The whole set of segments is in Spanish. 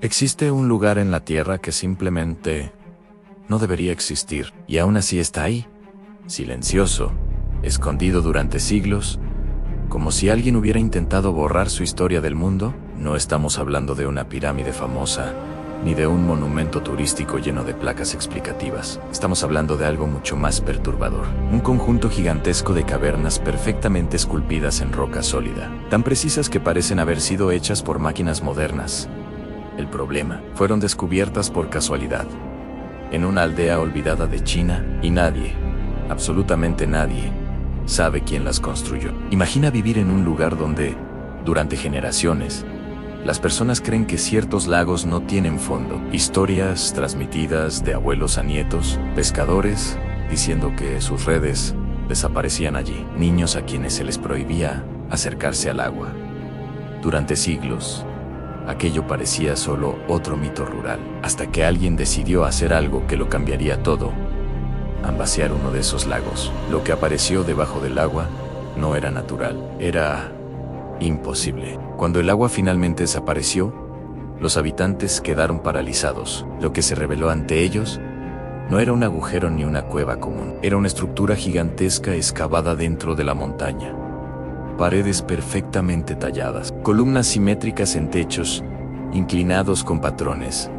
Existe un lugar en la Tierra que simplemente no debería existir, y aún así está ahí, silencioso, escondido durante siglos, como si alguien hubiera intentado borrar su historia del mundo. No estamos hablando de una pirámide famosa, ni de un monumento turístico lleno de placas explicativas. Estamos hablando de algo mucho más perturbador. Un conjunto gigantesco de cavernas perfectamente esculpidas en roca sólida, tan precisas que parecen haber sido hechas por máquinas modernas. El problema, fueron descubiertas por casualidad, en una aldea olvidada de China, y nadie, absolutamente nadie, sabe quién las construyó. Imagina vivir en un lugar donde, durante generaciones, las personas creen que ciertos lagos no tienen fondo. Historias transmitidas de abuelos a nietos, pescadores diciendo que sus redes desaparecían allí, niños a quienes se les prohibía acercarse al agua. Durante siglos, aquello parecía solo otro mito rural, hasta que alguien decidió hacer algo que lo cambiaría todo: vaciar uno de esos lagos. Lo que apareció debajo del agua no era natural, era imposible. Cuando el agua finalmente desapareció, los habitantes quedaron paralizados. Lo que se reveló ante ellos no era un agujero ni una cueva común, era una estructura gigantesca excavada dentro de la montaña. Paredes perfectamente talladas, columnas simétricas en techos, inclinados con patrones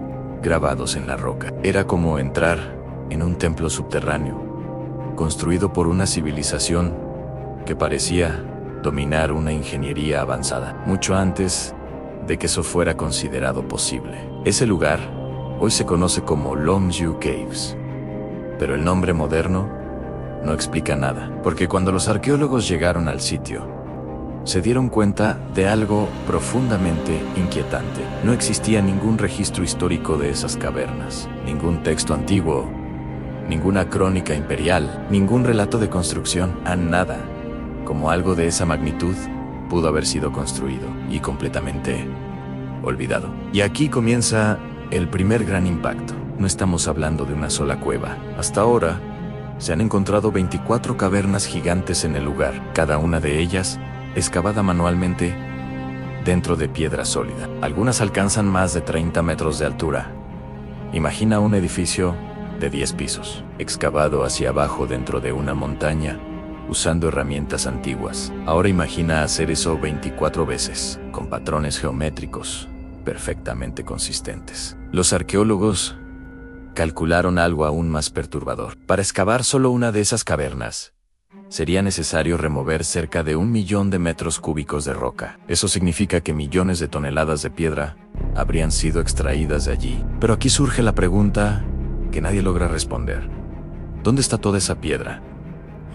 grabados en la roca. Era como entrar en un templo subterráneo, construido por una civilización que parecía dominar una ingeniería avanzada, mucho antes de que eso fuera considerado posible. Ese lugar hoy se conoce como Longzhou Caves, pero el nombre moderno no explica nada, porque cuando los arqueólogos llegaron al sitio, se dieron cuenta de algo profundamente inquietante. No existía ningún registro histórico de esas cavernas, ningún texto antiguo, ninguna crónica imperial, ningún relato de construcción, nada. Como algo de esa magnitud pudo haber sido construido y completamente olvidado. Y aquí comienza el primer gran impacto. No estamos hablando de una sola cueva. Hasta ahora, se han encontrado 24 cavernas gigantes en el lugar, cada una de ellas excavada manualmente dentro de piedra sólida. Algunas alcanzan más de 30 metros de altura. Imagina un edificio de 10 pisos, excavado hacia abajo dentro de una montaña, usando herramientas antiguas. Ahora imagina hacer eso 24 veces, con patrones geométricos perfectamente consistentes. Los arqueólogos calcularon algo aún más perturbador. Para excavar solo una de esas cavernas, sería necesario remover cerca de 1 millón de metros cúbicos de roca. Eso significa que millones de toneladas de piedra habrían sido extraídas de allí. Pero aquí surge la pregunta que nadie logra responder. ¿Dónde está toda esa piedra?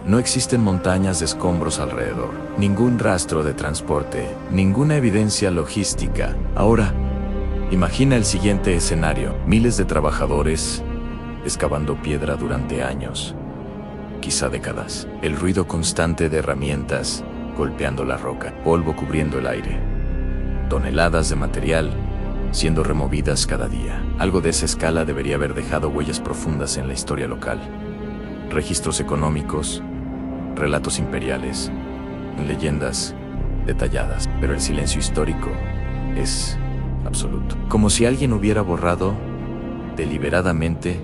No existen montañas de escombros alrededor, ningún rastro de transporte, ninguna evidencia logística. Ahora, imagina el siguiente escenario: miles de trabajadores excavando piedra durante años, quizá décadas. El ruido constante de herramientas golpeando la roca, polvo cubriendo el aire, toneladas de material siendo removidas cada día. Algo de esa escala debería haber dejado huellas profundas en la historia local. Registros económicos, relatos imperiales, leyendas detalladas, pero el silencio histórico es absoluto. Como si alguien hubiera borrado deliberadamente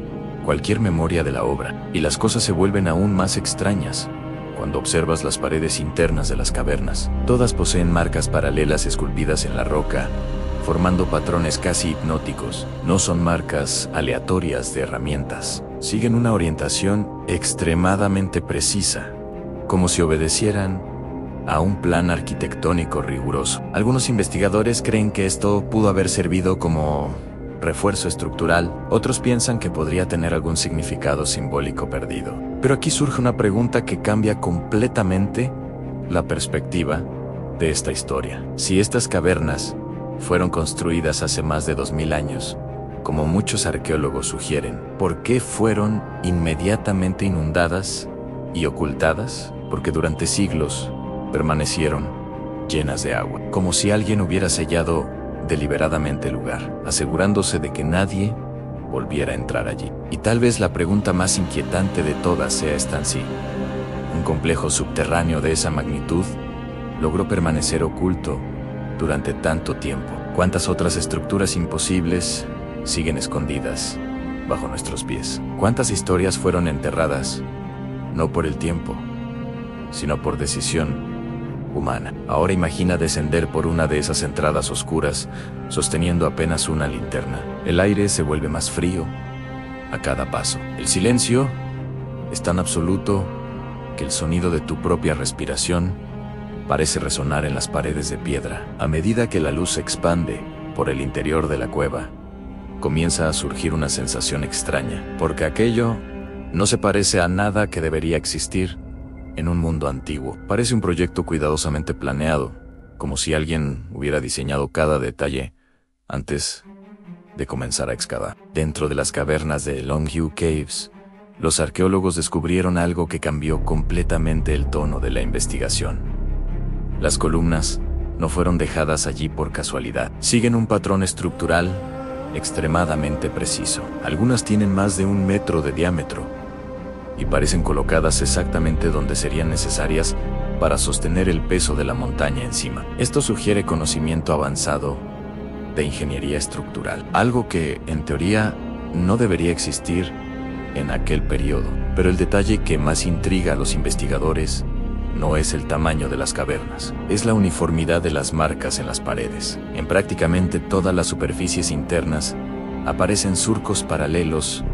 cualquier memoria de la obra. Y las cosas se vuelven aún más extrañas cuando observas las paredes internas de las cavernas. Todas poseen marcas paralelas esculpidas en la roca, formando patrones casi hipnóticos. No son marcas aleatorias de herramientas. Siguen una orientación extremadamente precisa, como si obedecieran a un plan arquitectónico riguroso. Algunos investigadores creen que esto pudo haber servido como refuerzo estructural. Otros piensan que podría tener algún significado simbólico perdido. Pero aquí surge una pregunta que cambia completamente la perspectiva de esta historia. Si estas cavernas fueron construidas hace más de 2000 años, como muchos arqueólogos sugieren, ¿por qué fueron inmediatamente inundadas y ocultadas? Porque durante siglos permanecieron llenas de agua, como si alguien hubiera sellado deliberadamente el lugar, asegurándose de que nadie volviera a entrar allí. Y tal vez la pregunta más inquietante de todas sea esta en sí: ¿un complejo subterráneo de esa magnitud logró permanecer oculto durante tanto tiempo? ¿Cuántas otras estructuras imposibles siguen escondidas bajo nuestros pies? ¿Cuántas historias fueron enterradas, no por el tiempo, sino por decisión humana? Ahora imagina descender por una de esas entradas oscuras, sosteniendo apenas una linterna. El aire se vuelve más frío a cada paso. El silencio es tan absoluto que el sonido de tu propia respiración parece resonar en las paredes de piedra. A medida que la luz se expande por el interior de la cueva, comienza a surgir una sensación extraña, porque aquello no se parece a nada que debería existir en un mundo antiguo. Parece un proyecto cuidadosamente planeado, como si alguien hubiera diseñado cada detalle antes de comenzar a excavar. Dentro de las cavernas de Longview Caves, los arqueólogos descubrieron algo que cambió completamente el tono de la investigación. Las columnas no fueron dejadas allí por casualidad. Siguen un patrón estructural extremadamente preciso. Algunas tienen más de 1 metro de diámetro y parecen colocadas exactamente donde serían necesarias para sostener el peso de la montaña encima. Esto sugiere conocimiento avanzado de ingeniería estructural, algo que, en teoría, no debería existir en aquel periodo. Pero el detalle que más intriga a los investigadores no es el tamaño de las cavernas, es la uniformidad de las marcas en las paredes. En prácticamente todas las superficies internas aparecen surcos paralelos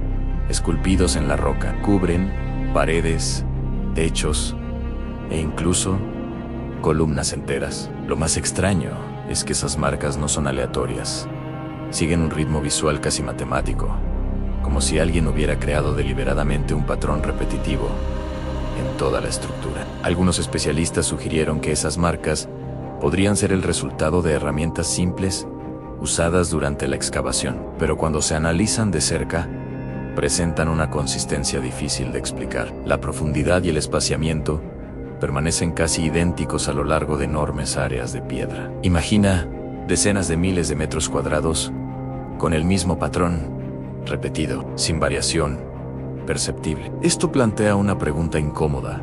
esculpidos en la roca. Cubren paredes, techos e incluso columnas enteras. Lo más extraño es que esas marcas no son aleatorias. Siguen un ritmo visual casi matemático, como si alguien hubiera creado deliberadamente un patrón repetitivo en toda la estructura. Algunos especialistas sugirieron que esas marcas podrían ser el resultado de herramientas simples usadas durante la excavación, pero cuando se analizan de cerca, presentan una consistencia difícil de explicar. La profundidad y el espaciamiento permanecen casi idénticos a lo largo de enormes áreas de piedra. Imagina decenas de miles de metros cuadrados con el mismo patrón repetido, sin variación perceptible. Esto plantea una pregunta incómoda.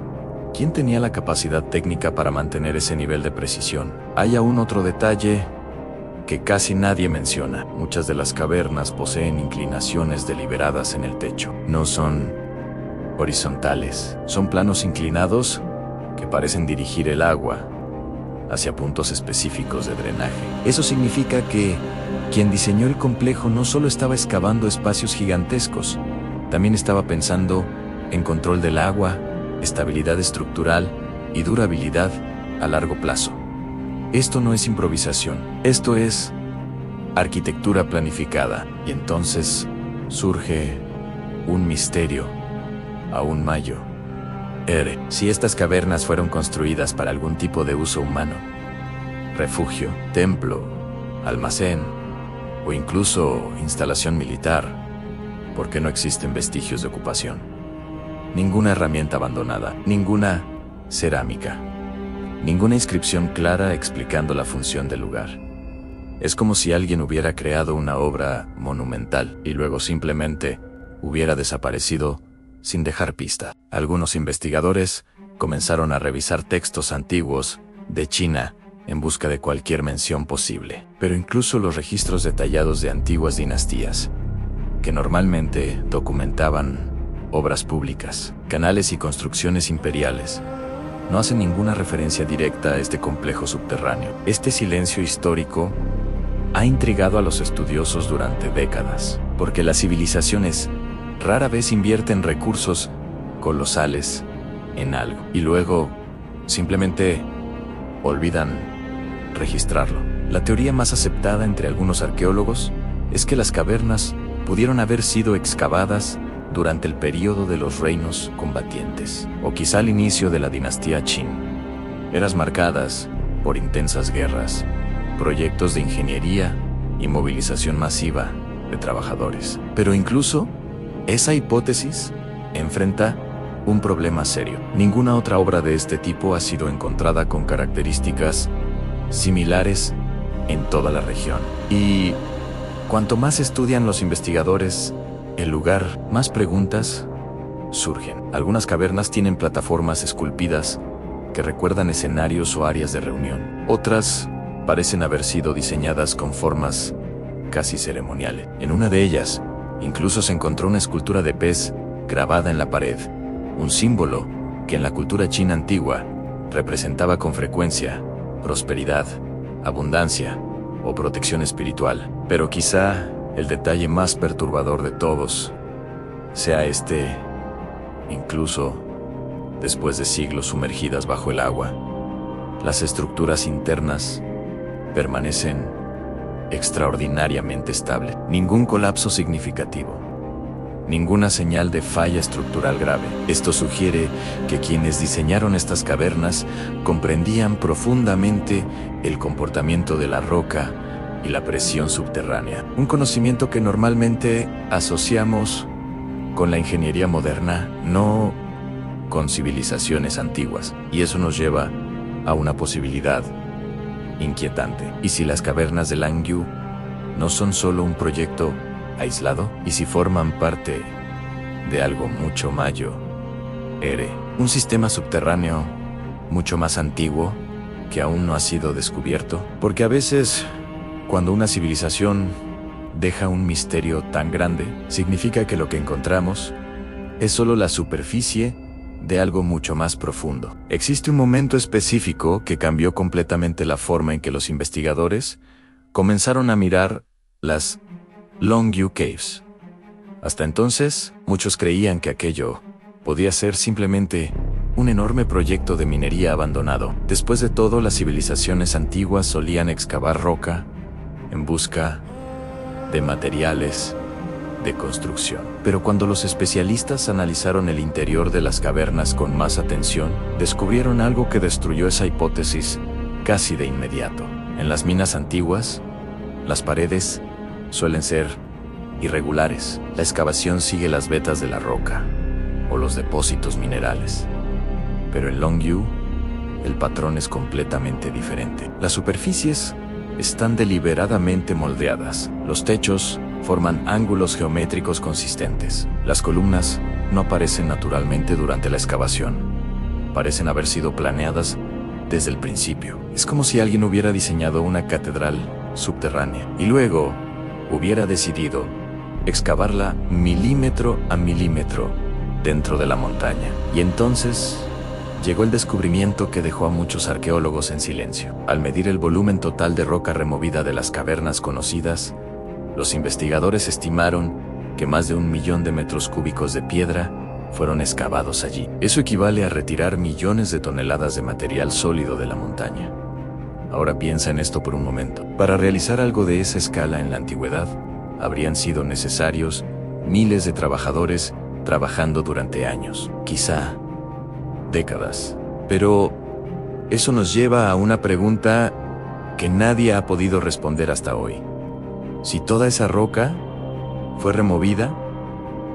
¿Quién tenía la capacidad técnica para mantener ese nivel de precisión? Hay aún otro detalle que casi nadie menciona. Muchas de las cavernas poseen inclinaciones deliberadas en el techo. No son horizontales, son planos inclinados que parecen dirigir el agua hacia puntos específicos de drenaje. Eso significa que quien diseñó el complejo no solo estaba excavando espacios gigantescos, también estaba pensando en control del agua, estabilidad estructural y durabilidad a largo plazo. Esto no es improvisación, esto es arquitectura planificada. Y entonces surge un misterio aún mayor. Si estas cavernas fueron construidas para algún tipo de uso humano, refugio, templo, almacén o incluso instalación militar, ¿por qué no existen vestigios de ocupación? Ninguna herramienta abandonada, ninguna cerámica, ninguna inscripción clara explicando la función del lugar. Es como si alguien hubiera creado una obra monumental y luego simplemente hubiera desaparecido sin dejar pista. Algunos investigadores comenzaron a revisar textos antiguos de China en busca de cualquier mención posible. Pero incluso los registros detallados de antiguas dinastías, que normalmente documentaban obras públicas, canales y construcciones imperiales, no hacen ninguna referencia directa a este complejo subterráneo. Este silencio histórico ha intrigado a los estudiosos durante décadas, porque las civilizaciones rara vez invierten recursos colosales en algo y luego simplemente olvidan registrarlo. La teoría más aceptada entre algunos arqueólogos es que las cavernas pudieron haber sido excavadas durante el período de los reinos combatientes, o quizá al inicio de la dinastía Qin, eras marcadas por intensas guerras, proyectos de ingeniería y movilización masiva de trabajadores. Pero incluso esa hipótesis enfrenta un problema serio. Ninguna otra obra de este tipo ha sido encontrada con características similares en toda la región. Y cuanto más estudian los investigadores el lugar, más preguntas surgen. Algunas cavernas tienen plataformas esculpidas que recuerdan escenarios o áreas de reunión. Otras parecen haber sido diseñadas con formas casi ceremoniales. En una de ellas, incluso se encontró una escultura de pez grabada en la pared, un símbolo que en la cultura china antigua representaba con frecuencia prosperidad, abundancia o protección espiritual. Pero quizá el detalle más perturbador de todos sea este: incluso después de siglos sumergidas bajo el agua, las estructuras internas permanecen extraordinariamente estables. Ningún colapso significativo, ninguna señal de falla estructural grave. Esto sugiere que quienes diseñaron estas cavernas comprendían profundamente el comportamiento de la roca y la presión subterránea. Un conocimiento que normalmente asociamos con la ingeniería moderna, no con civilizaciones antiguas. Y eso nos lleva a una posibilidad inquietante. ¿Y si las cavernas de Langyu no son solo un proyecto aislado? ¿Y si forman parte de algo mucho mayor? Un sistema subterráneo mucho más antiguo que aún no ha sido descubierto. Porque a veces, cuando una civilización deja un misterio tan grande, significa que lo que encontramos es solo la superficie de algo mucho más profundo. Existe un momento específico que cambió completamente la forma en que los investigadores comenzaron a mirar las Longyu Caves. Hasta entonces, muchos creían que aquello podía ser simplemente un enorme proyecto de minería abandonado. Después de todo, las civilizaciones antiguas solían excavar roca en busca de materiales de construcción. Pero cuando los especialistas analizaron el interior de las cavernas con más atención, descubrieron algo que destruyó esa hipótesis casi de inmediato. En las minas antiguas, las paredes suelen ser irregulares. La excavación sigue las vetas de la roca o los depósitos minerales. Pero en Longyu, el patrón es completamente diferente. Las superficies están deliberadamente moldeadas. Los techos forman ángulos geométricos consistentes. Las columnas no aparecen naturalmente durante la excavación. Parecen haber sido planeadas desde el principio. Es como si alguien hubiera diseñado una catedral subterránea y luego hubiera decidido excavarla milímetro a milímetro dentro de la montaña. Y entonces llegó el descubrimiento que dejó a muchos arqueólogos en silencio. Al medir el volumen total de roca removida de las cavernas conocidas, los investigadores estimaron que más de 1 millón de metros cúbicos de piedra fueron excavados allí. Eso equivale a retirar millones de toneladas de material sólido de la montaña. Ahora piensa en esto por un momento. Para realizar algo de esa escala en la antigüedad, habrían sido necesarios miles de trabajadores trabajando durante años, quizá décadas. Pero eso nos lleva a una pregunta que nadie ha podido responder hasta hoy. Si toda esa roca fue removida,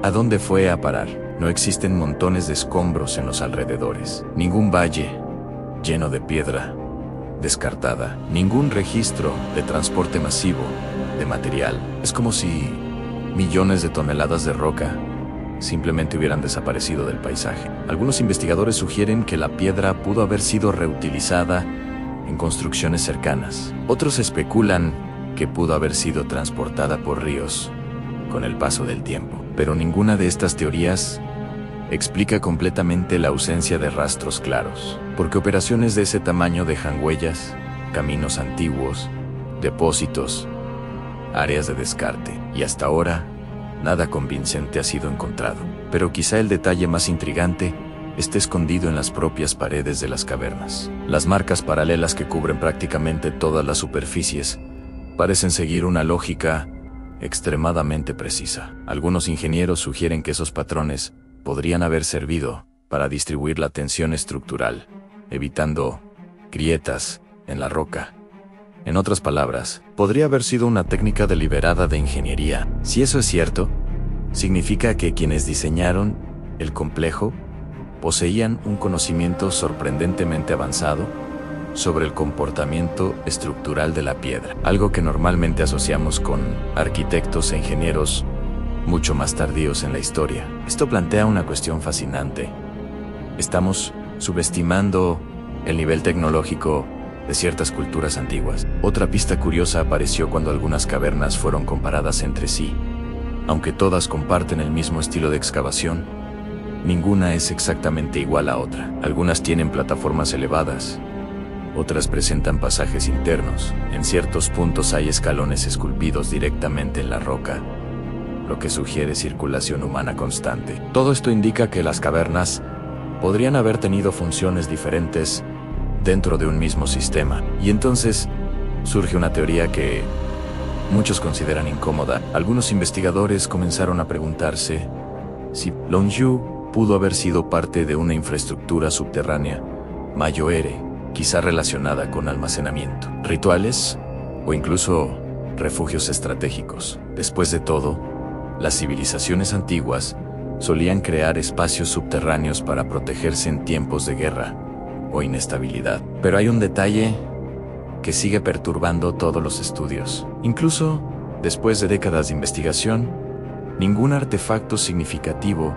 ¿a dónde fue a parar? No existen montones de escombros en los alrededores, ningún valle lleno de piedra descartada, ningún registro de transporte masivo de material. Es como si millones de toneladas de roca simplemente hubieran desaparecido del paisaje. Algunos investigadores sugieren que la piedra pudo haber sido reutilizada en construcciones cercanas. Otros especulan que pudo haber sido transportada por ríos con el paso del tiempo. Pero ninguna de estas teorías explica completamente la ausencia de rastros claros, porque operaciones de ese tamaño dejan huellas, caminos antiguos, depósitos, áreas de descarte, y hasta ahora nada convincente ha sido encontrado. Pero quizá el detalle más intrigante esté escondido en las propias paredes de las cavernas. Las marcas paralelas que cubren prácticamente todas las superficies parecen seguir una lógica extremadamente precisa. Algunos ingenieros sugieren que esos patrones podrían haber servido para distribuir la tensión estructural, evitando grietas en la roca. En otras palabras, podría haber sido una técnica deliberada de ingeniería. Si eso es cierto, significa que quienes diseñaron el complejo poseían un conocimiento sorprendentemente avanzado sobre el comportamiento estructural de la piedra, algo que normalmente asociamos con arquitectos e ingenieros mucho más tardíos en la historia. Esto plantea una cuestión fascinante. ¿Estamos subestimando el nivel tecnológico de ciertas culturas antiguas. Otra pista curiosa apareció cuando algunas cavernas fueron comparadas entre sí. Aunque todas comparten el mismo estilo de excavación, ninguna es exactamente igual a otra. Algunas tienen plataformas elevadas, otras presentan pasajes internos. En ciertos puntos hay escalones esculpidos directamente en la roca, lo que sugiere circulación humana constante. Todo esto indica que las cavernas podrían haber tenido funciones diferentes dentro de un mismo sistema. Y entonces surge una teoría que muchos consideran incómoda. Algunos investigadores comenzaron a preguntarse si Longzhou pudo haber sido parte de una infraestructura subterránea mayor, quizá relacionada con almacenamiento, rituales o incluso refugios estratégicos. Después de todo, las civilizaciones antiguas solían crear espacios subterráneos para protegerse en tiempos de guerra o inestabilidad. Pero hay un detalle que sigue perturbando todos los estudios. Incluso después de décadas de investigación, ningún artefacto significativo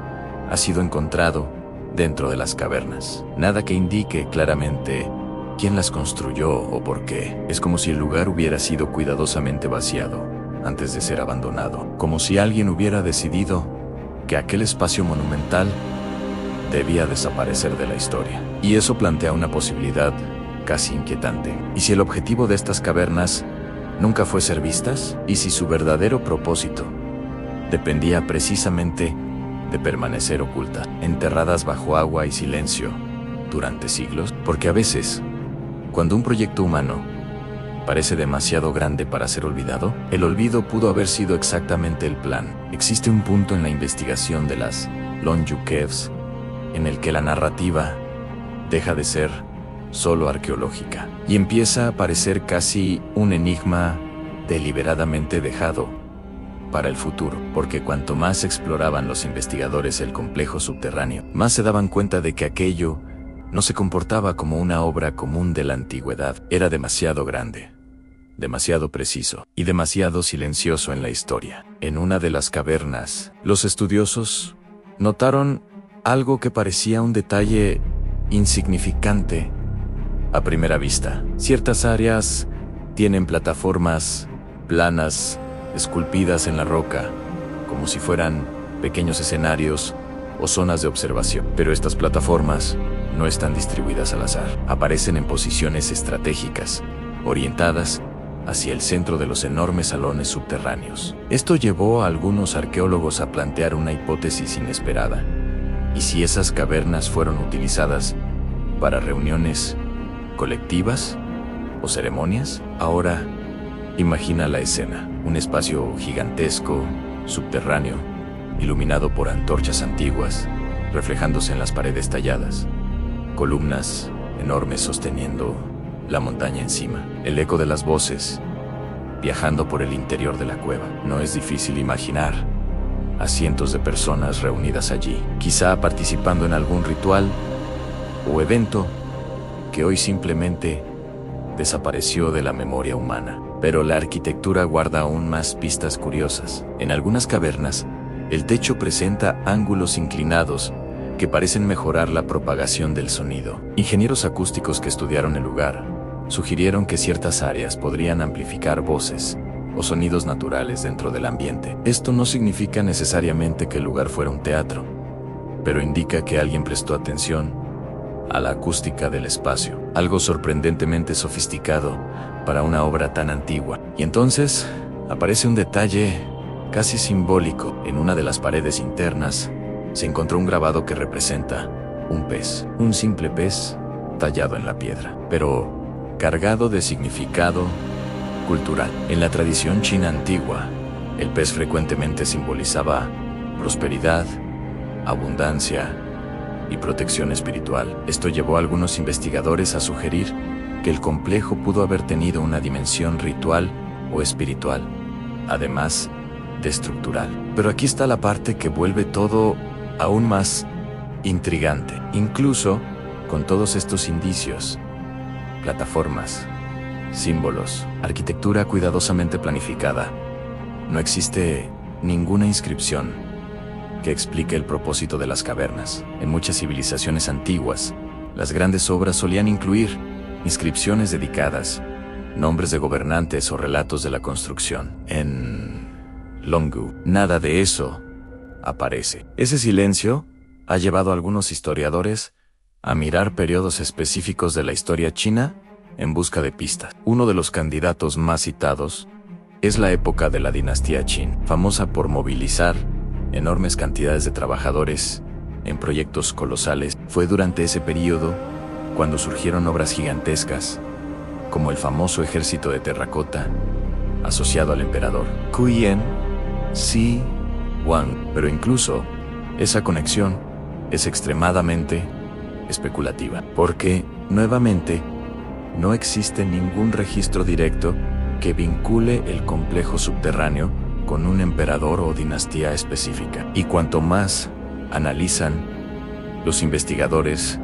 ha sido encontrado dentro de las cavernas. Nada que indique claramente quién las construyó o por qué. Es como si el lugar hubiera sido cuidadosamente vaciado antes de ser abandonado, como si alguien hubiera decidido que aquel espacio monumental debía desaparecer de la historia. Y eso plantea una posibilidad casi inquietante. ¿Y si el objetivo de estas cavernas nunca fue ser vistas? ¿Y si su verdadero propósito dependía precisamente de permanecer ocultas, enterradas bajo agua y silencio durante siglos? Porque a veces, cuando un proyecto humano parece demasiado grande para ser olvidado, el olvido pudo haber sido exactamente el plan. Existe un punto en la investigación de las Longzhou Caves en el que la narrativa deja de ser solo arqueológica y empieza a parecer casi un enigma deliberadamente dejado para el futuro, porque cuanto más exploraban los investigadores el complejo subterráneo, más se daban cuenta de que aquello no se comportaba como una obra común de la antigüedad. Era demasiado grande, demasiado preciso y demasiado silencioso en la historia. En una de las cavernas, los estudiosos notaron algo que parecía un detalle insignificante a primera vista. Ciertas áreas tienen plataformas planas esculpidas en la roca, como si fueran pequeños escenarios o zonas de observación. Pero estas plataformas no están distribuidas al azar. Aparecen en posiciones estratégicas, orientadas hacia el centro de los enormes salones subterráneos. Esto llevó a algunos arqueólogos a plantear una hipótesis inesperada. ¿Y si esas cavernas fueron utilizadas para reuniones colectivas o ceremonias? Ahora, imagina la escena: un espacio gigantesco, subterráneo, iluminado por antorchas antiguas, reflejándose en las paredes talladas, columnas enormes sosteniendo la montaña encima, el eco de las voces viajando por el interior de la cueva. No es difícil imaginar a cientos de personas reunidas allí, quizá participando en algún ritual o evento que hoy simplemente desapareció de la memoria humana. Pero la arquitectura guarda aún más pistas curiosas. En algunas cavernas, el techo presenta ángulos inclinados que parecen mejorar la propagación del sonido. Ingenieros acústicos que estudiaron el lugar sugirieron que ciertas áreas podrían amplificar voces o sonidos naturales dentro del ambiente. Esto no significa necesariamente que el lugar fuera un teatro, pero indica que alguien prestó atención a la acústica del espacio, algo sorprendentemente sofisticado para una obra tan antigua. Y entonces aparece un detalle casi simbólico. En una de las paredes internas se encontró un grabado que representa un pez, un simple pez tallado en la piedra, pero cargado de significado cultural. En la tradición china antigua, el pez frecuentemente simbolizaba prosperidad, abundancia y protección espiritual. Esto llevó a algunos investigadores a sugerir que el complejo pudo haber tenido una dimensión ritual o espiritual, además de estructural. Pero aquí está la parte que vuelve todo aún más intrigante. Incluso con todos estos indicios, plataformas, símbolos, arquitectura cuidadosamente planificada, no existe ninguna inscripción que explique el propósito de las cavernas. En muchas civilizaciones antiguas, las grandes obras solían incluir inscripciones dedicadas, nombres de gobernantes o relatos de la construcción. En Longgu, nada de eso aparece. Ese silencio ha llevado a algunos historiadores a mirar periodos específicos de la historia china en busca de pistas. Uno de los candidatos más citados es la época de la dinastía Qin, famosa por movilizar enormes cantidades de trabajadores en proyectos colosales. Fue durante ese periodo cuando surgieron obras gigantescas, como el famoso ejército de terracota, asociado al emperador Quyen Shi Huang. Pero incluso esa conexión es extremadamente especulativa, porque, nuevamente, no existe ningún registro directo que vincule el complejo subterráneo con un emperador o dinastía específica. Y cuanto más analizan los investigadores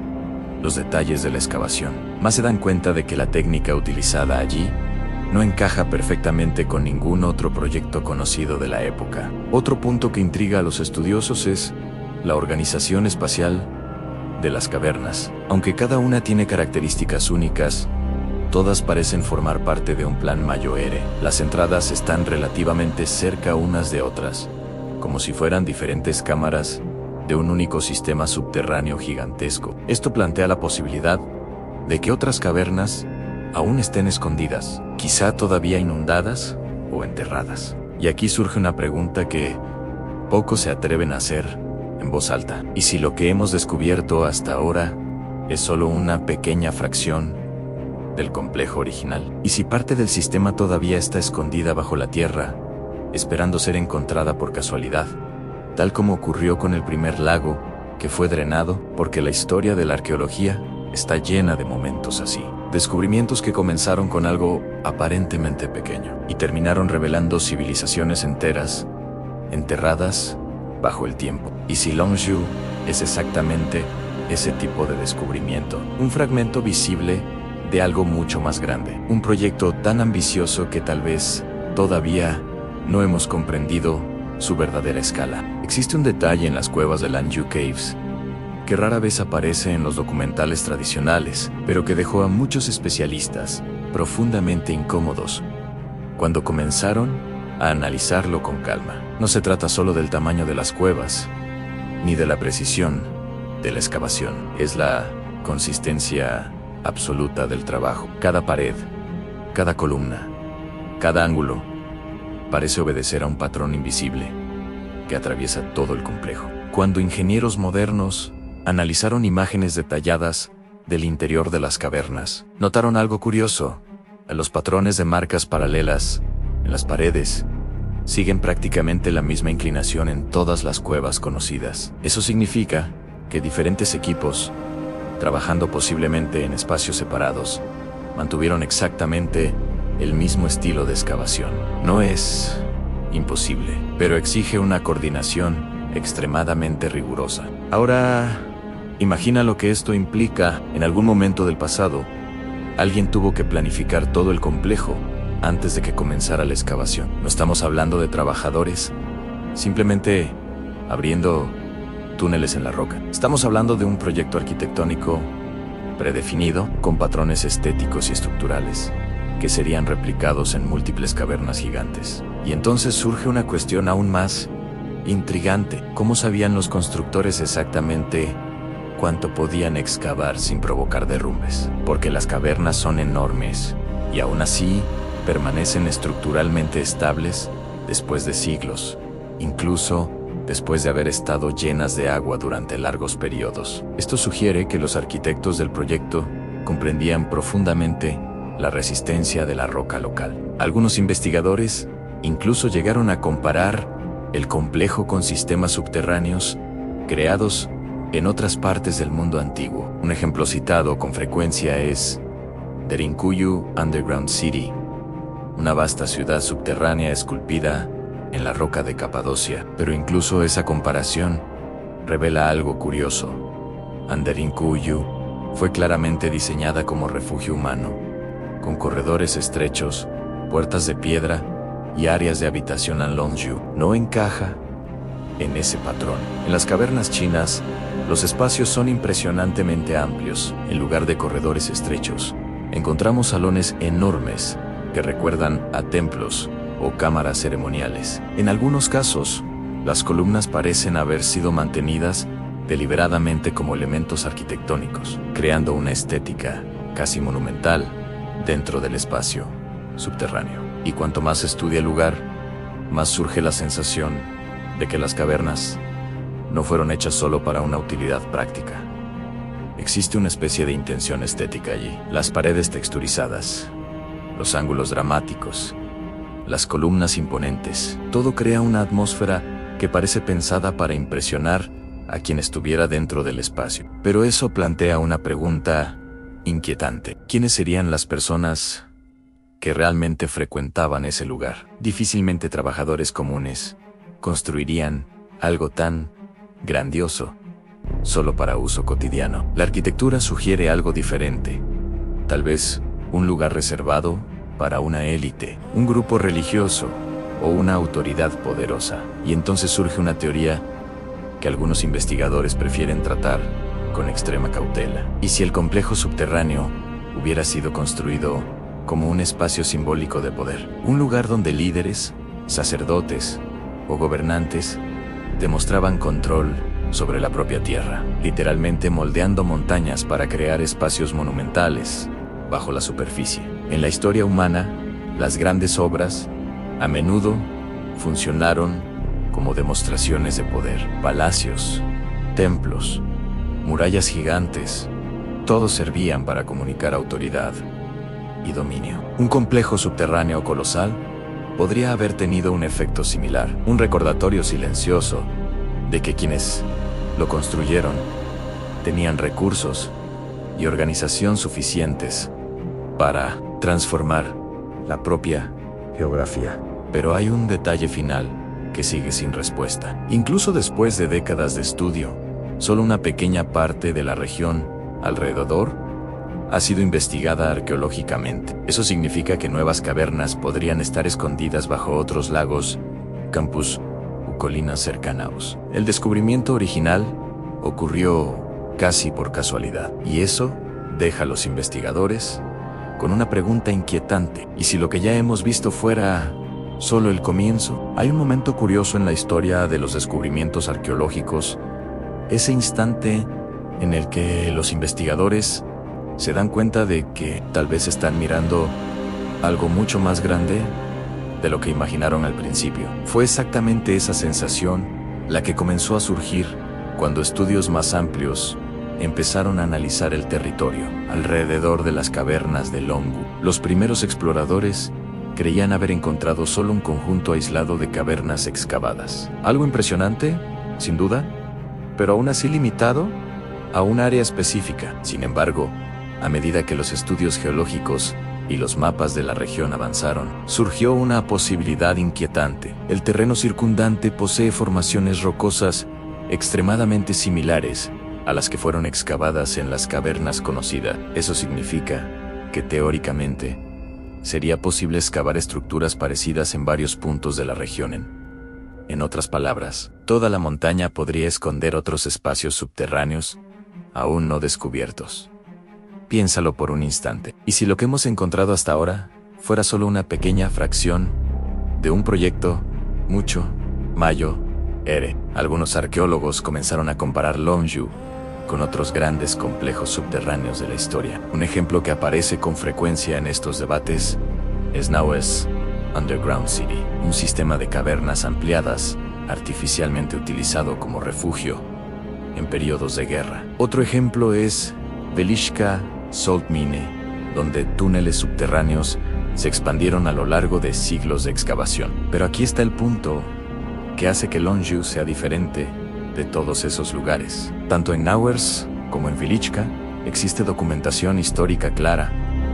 los detalles de la excavación, más se dan cuenta de que la técnica utilizada allí no encaja perfectamente con ningún otro proyecto conocido de la época. Otro punto que intriga a los estudiosos es la organización espacial de las cavernas. Aunque cada una tiene características únicas, todas parecen formar parte de un plan Mayoere. Las entradas están relativamente cerca unas de otras, como si fueran diferentes cámaras de un único sistema subterráneo gigantesco. Esto plantea la posibilidad de que otras cavernas aún estén escondidas, quizá todavía inundadas o enterradas. Y aquí surge una pregunta que pocos se atreven a hacer en voz alta. ¿Y si lo que hemos descubierto hasta ahora es solo una pequeña fracción del complejo original? ¿Y si parte del sistema todavía está escondida bajo la tierra, esperando ser encontrada por casualidad, tal como ocurrió con el primer lago que fue drenado? Porque la historia de la arqueología está llena de momentos así. Descubrimientos que comenzaron con algo aparentemente pequeño y terminaron revelando civilizaciones enteras, enterradas bajo el tiempo. Y si Longzhou es exactamente ese tipo de descubrimiento, un fragmento visible de algo mucho más grande, un proyecto tan ambicioso que tal vez todavía no hemos comprendido su verdadera escala. Existe un detalle en las cuevas de Lanzhou Caves que rara vez aparece en los documentales tradicionales, pero que dejó a muchos especialistas profundamente incómodos cuando comenzaron a analizarlo con calma. No se trata solo del tamaño de las cuevas, ni de la precisión de la excavación. Es la consistencia absoluta del trabajo. Cada pared, cada columna, cada ángulo parece obedecer a un patrón invisible que atraviesa todo el complejo. Cuando ingenieros modernos analizaron imágenes detalladas del interior de las cavernas, notaron algo curioso. Los patrones de marcas paralelas en las paredes siguen prácticamente la misma inclinación en todas las cuevas conocidas. Eso significa que diferentes equipos, trabajando posiblemente en espacios separados, mantuvieron exactamente el mismo estilo de excavación. No es imposible, pero exige una coordinación extremadamente rigurosa. Ahora, imagina lo que esto implica. En algún momento del pasado, alguien tuvo que planificar todo el complejo antes de que comenzara la excavación. No estamos hablando de trabajadores simplemente abriendo túneles en la roca. Estamos hablando de un proyecto arquitectónico predefinido, con patrones estéticos y estructurales que serían replicados en múltiples cavernas gigantes. Y entonces surge una cuestión aún más intrigante. ¿Cómo sabían los constructores exactamente cuánto podían excavar sin provocar derrumbes? Porque las cavernas son enormes y aún así permanecen estructuralmente estables después de siglos, incluso después de haber estado llenas de agua durante largos periodos. Esto sugiere que los arquitectos del proyecto comprendían profundamente la resistencia de la roca local. Algunos investigadores incluso llegaron a comparar el complejo con sistemas subterráneos creados en otras partes del mundo antiguo. Un ejemplo citado con frecuencia es Derinkuyu Underground City, una vasta ciudad subterránea esculpida en la roca de Capadocia. Pero incluso esa comparación revela algo curioso. Derinkuyu fue claramente diseñada como refugio humano, con corredores estrechos, puertas de piedra y áreas de habitación. En Longzhou no encaja en ese patrón. En las cavernas chinas, los espacios son impresionantemente amplios. En lugar de corredores estrechos, Encontramos salones enormes que recuerdan a templos o cámaras ceremoniales. En algunos casos, las columnas parecen haber sido mantenidas deliberadamente como elementos arquitectónicos, creando una estética casi monumental dentro del espacio subterráneo. Y cuanto más se estudia el lugar, más surge la sensación de que las cavernas no fueron hechas solo para una utilidad práctica. Existe una especie de intención estética allí. Las paredes texturizadas, los ángulos dramáticos, las columnas imponentes, todo crea una atmósfera que parece pensada para impresionar a quien estuviera dentro del espacio. Pero eso plantea una pregunta inquietante. ¿Quiénes serían las personas que realmente frecuentaban ese lugar? Difícilmente trabajadores comunes construirían algo tan grandioso solo para uso cotidiano. La arquitectura sugiere algo diferente. Tal vez un lugar reservado para una élite, un grupo religioso o una autoridad poderosa. Y entonces surge una teoría que algunos investigadores prefieren tratar con extrema cautela. ¿Y si el complejo subterráneo hubiera sido construido como un espacio simbólico de poder? Un lugar donde líderes, sacerdotes o gobernantes demostraban control sobre la propia tierra, literalmente moldeando montañas para crear espacios monumentales bajo la superficie. En la historia humana, las grandes obras a menudo funcionaron como demostraciones de poder. Palacios, templos, murallas gigantes, todos servían para comunicar autoridad y dominio. Un complejo subterráneo colosal podría haber tenido un efecto similar, un recordatorio silencioso de que quienes lo construyeron tenían recursos y organización suficientes para transformar la propia geografía. Pero hay un detalle final que sigue sin respuesta. Incluso después de décadas de estudio, solo una pequeña parte de la región alrededor ha sido investigada arqueológicamente. Eso significa que nuevas cavernas podrían estar escondidas bajo otros lagos, campus u colinas cercanas. El descubrimiento original ocurrió casi por casualidad, y eso deja a los investigadores con una pregunta inquietante. ¿Y si lo que ya hemos visto fuera solo el comienzo? Hay un momento curioso en la historia de los descubrimientos arqueológicos, ese instante en el que los investigadores se dan cuenta de que tal vez están mirando algo mucho más grande de lo que imaginaron al principio. Fue exactamente esa sensación la que comenzó a surgir cuando estudios más amplios empezaron a analizar el territorio alrededor de las cavernas de Longu. Los primeros exploradores creían haber encontrado solo un conjunto aislado de cavernas excavadas. Algo impresionante, sin duda, pero aún así limitado a un área específica. Sin embargo, a medida que los estudios geológicos y los mapas de la región avanzaron, surgió una posibilidad inquietante. El terreno circundante posee formaciones rocosas extremadamente similares a las que fueron excavadas en las cavernas conocidas. Eso significa que teóricamente sería posible excavar estructuras parecidas en varios puntos de la región. En otras palabras, toda la montaña podría esconder otros espacios subterráneos aún no descubiertos. Piénsalo por un instante. ¿Y si lo que hemos encontrado hasta ahora fuera solo una pequeña fracción de un proyecto mucho mayor? Algunos arqueólogos comenzaron a comparar Longu con otros grandes complejos subterráneos de la historia. Un ejemplo que aparece con frecuencia en estos debates es Nauer's Underground City, un sistema de cavernas ampliadas, artificialmente utilizado como refugio en periodos de guerra. Otro ejemplo es Velishka Salt Mine, donde túneles subterráneos se expandieron a lo largo de siglos de excavación. Pero aquí está el punto que hace que Longu sea diferente de todos esos lugares. Tanto en Nauers como en Velishka existe documentación histórica clara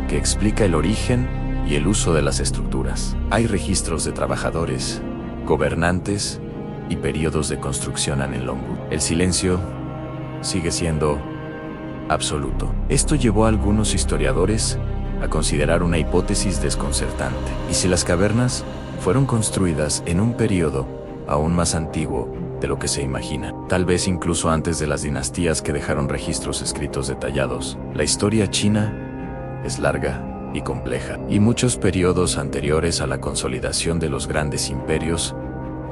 que explica el origen y el uso de las estructuras. Hay registros de trabajadores, gobernantes y periodos de construcción en Longu. El silencio sigue siendo absoluto. Esto llevó a algunos historiadores a considerar una hipótesis desconcertante. ¿Y si las cavernas fueron construidas en un periodo aún más antiguo de lo que se imagina? Tal vez incluso antes de las dinastías que dejaron registros escritos detallados. La historia china es larga y compleja, y muchos periodos anteriores a la consolidación de los grandes imperios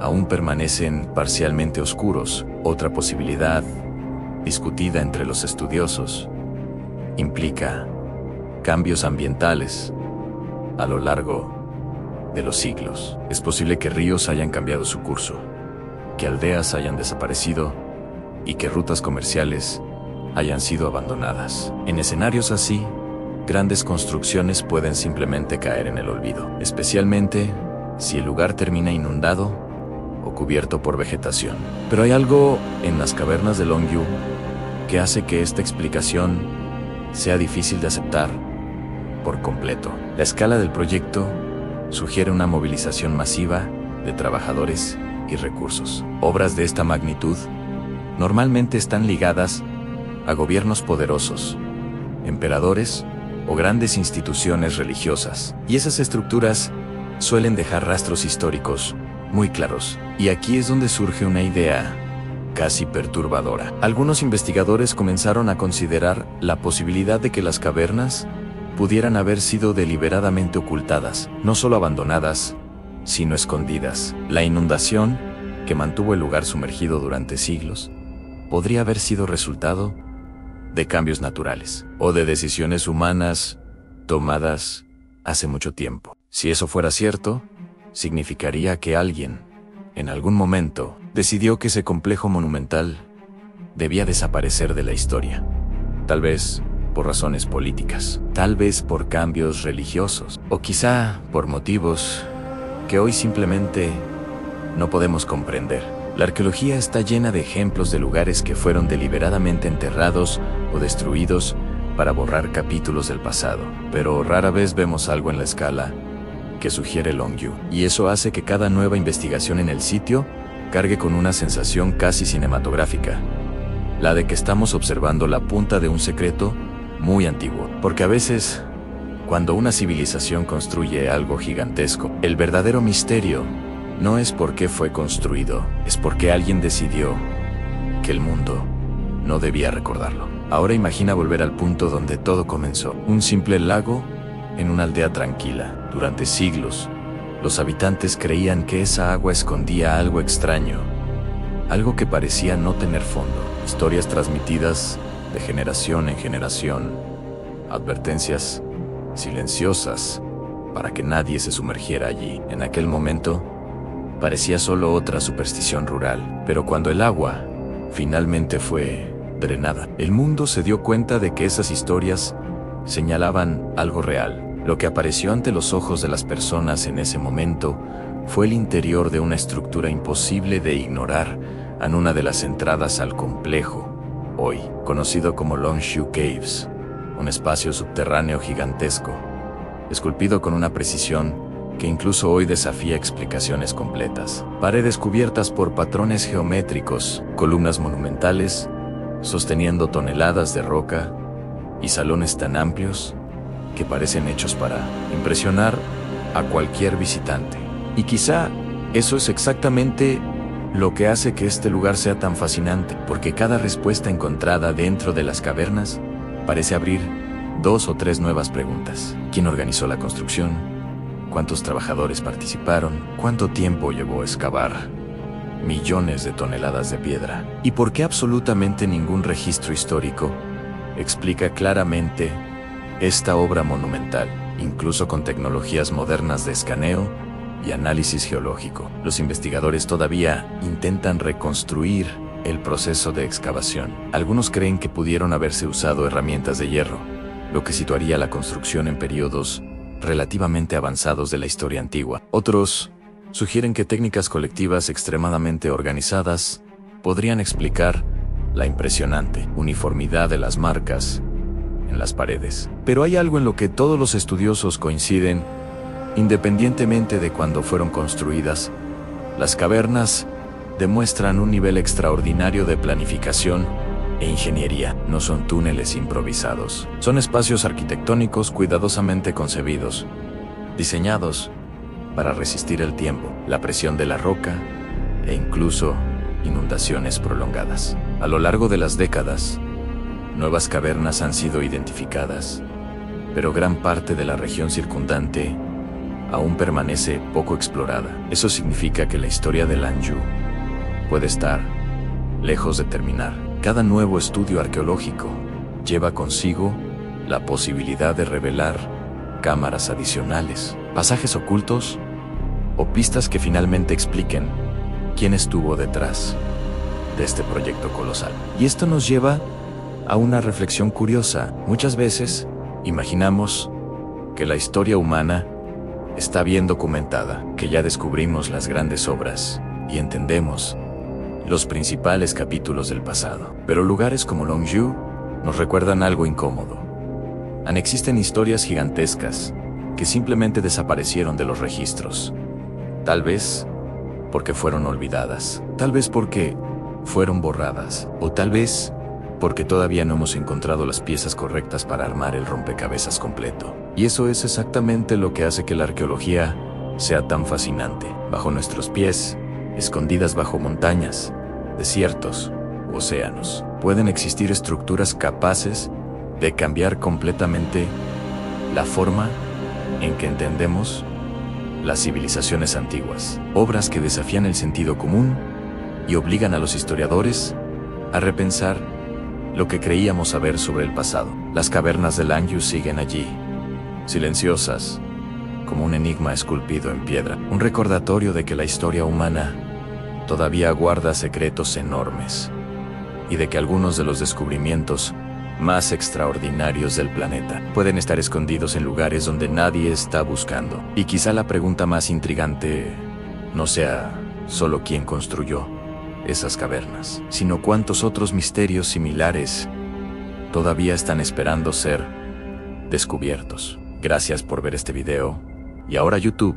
aún permanecen parcialmente oscuros. Otra posibilidad, discutida entre los estudiosos, implica cambios ambientales a lo largo de los siglos. Es posible que ríos hayan cambiado su curso, que aldeas hayan desaparecido y que rutas comerciales hayan sido abandonadas. En escenarios así, grandes construcciones pueden simplemente caer en el olvido, especialmente si el lugar termina inundado o cubierto por vegetación. Pero hay algo en las cavernas de Longyu que hace que esta explicación sea difícil de aceptar por completo. La escala del proyecto sugiere una movilización masiva de trabajadores y recursos. Obras de esta magnitud normalmente están ligadas a gobiernos poderosos, emperadores o grandes instituciones religiosas, y esas estructuras suelen dejar rastros históricos muy claros. Y aquí es donde surge una idea casi perturbadora. Algunos investigadores comenzaron a considerar la posibilidad de que las cavernas pudieran haber sido deliberadamente ocultadas, no solo abandonadas, sino escondidas. La inundación, que mantuvo el lugar sumergido durante siglos, podría haber sido resultado de cambios naturales o de decisiones humanas tomadas hace mucho tiempo. Si eso fuera cierto, significaría que alguien, en algún momento, decidió que ese complejo monumental debía desaparecer de la historia. Tal vez por razones políticas, tal vez por cambios religiosos, o quizá por motivos que hoy simplemente no podemos comprender. La arqueología está llena de ejemplos de lugares que fueron deliberadamente enterrados o destruidos para borrar capítulos del pasado, pero rara vez vemos algo en la escala que sugiere Longyu, y eso hace que cada nueva investigación en el sitio cargue con una sensación casi cinematográfica, la de que estamos observando la punta de un secreto muy antiguo. Porque a veces, cuando una civilización construye algo gigantesco, el verdadero misterio no es por qué fue construido, es porque alguien decidió que el mundo no debía recordarlo. Ahora imagina volver al punto donde todo comenzó, un simple lago en una aldea tranquila. Durante siglos, los habitantes creían que esa agua escondía algo extraño, algo que parecía no tener fondo. Historias transmitidas de generación en generación, advertencias silenciosas para que nadie se sumergiera allí. En aquel momento, parecía solo otra superstición rural, pero cuando el agua finalmente fue drenada, el mundo se dio cuenta de que esas historias señalaban algo real. Lo que apareció ante los ojos de las personas en ese momento fue el interior de una estructura imposible de ignorar en una de las entradas al complejo, hoy conocido como Longshu Caves, un espacio subterráneo gigantesco, esculpido con una precisión que incluso hoy desafía explicaciones completas. Paredes cubiertas por patrones geométricos, columnas monumentales sosteniendo toneladas de roca y salones tan amplios que parecen hechos para impresionar a cualquier visitante. Y quizá eso es exactamente lo que hace que este lugar sea tan fascinante, porque cada respuesta encontrada dentro de las cavernas parece abrir 2 o 3 nuevas preguntas. ¿Quién organizó la construcción? ¿Cuántos trabajadores participaron? ¿Cuánto tiempo llevó a excavar millones de toneladas de piedra? ¿Y por qué absolutamente ningún registro histórico explica claramente esta obra monumental, incluso con tecnologías modernas de escaneo y análisis geológico? Los investigadores todavía intentan reconstruir el proceso de excavación. Algunos creen que pudieron haberse usado herramientas de hierro, lo que situaría la construcción en periodos relativamente avanzados de la historia antigua. Otros sugieren que técnicas colectivas extremadamente organizadas podrían explicar la impresionante uniformidad de las marcas en las paredes. Pero hay algo en lo que todos los estudiosos coinciden, independientemente de cuándo fueron construidas. Las cavernas demuestran un nivel extraordinario de planificación e ingeniería. No son túneles improvisados. Son espacios arquitectónicos cuidadosamente concebidos, diseñados para resistir el tiempo, la presión de la roca e incluso inundaciones prolongadas. A lo largo de las décadas, nuevas cavernas han sido identificadas, pero gran parte de la región circundante aún permanece poco explorada. Eso significa que la historia de Lanzhou puede estar lejos de terminar. Cada nuevo estudio arqueológico lleva consigo la posibilidad de revelar cámaras adicionales, pasajes ocultos o pistas que finalmente expliquen quién estuvo detrás de este proyecto colosal. Y esto nos lleva a una reflexión curiosa. Muchas veces imaginamos que la historia humana está bien documentada, que ya descubrimos las grandes obras y entendemos los principales capítulos del pasado. Pero lugares como Lanzhou nos recuerdan algo incómodo. Existen historias gigantescas que simplemente desaparecieron de los registros. Tal vez porque fueron olvidadas, tal vez porque fueron borradas, o tal vez porque todavía no hemos encontrado las piezas correctas para armar el rompecabezas completo. Y eso es exactamente lo que hace que la arqueología sea tan fascinante. Bajo nuestros pies, escondidas bajo montañas, desiertos, océanos, pueden existir estructuras capaces de cambiar completamente la forma en que entendemos las civilizaciones antiguas. Obras que desafían el sentido común y obligan a los historiadores a repensar lo que creíamos saber sobre el pasado. Las cavernas de Lanzhou siguen allí, silenciosas, como un enigma esculpido en piedra, un recordatorio de que la historia humana todavía guarda secretos enormes y de que algunos de los descubrimientos más extraordinarios del planeta pueden estar escondidos en lugares donde nadie está buscando. Y quizá la pregunta más intrigante no sea solo quién construyó esas cavernas, sino cuántos otros misterios similares todavía están esperando ser descubiertos. Gracias por ver este video, y ahora YouTube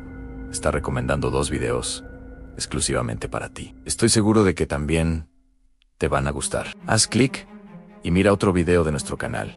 está recomendando 2 videos exclusivamente para ti. Estoy seguro de que también te van a gustar. Haz clic y mira otro video de nuestro canal.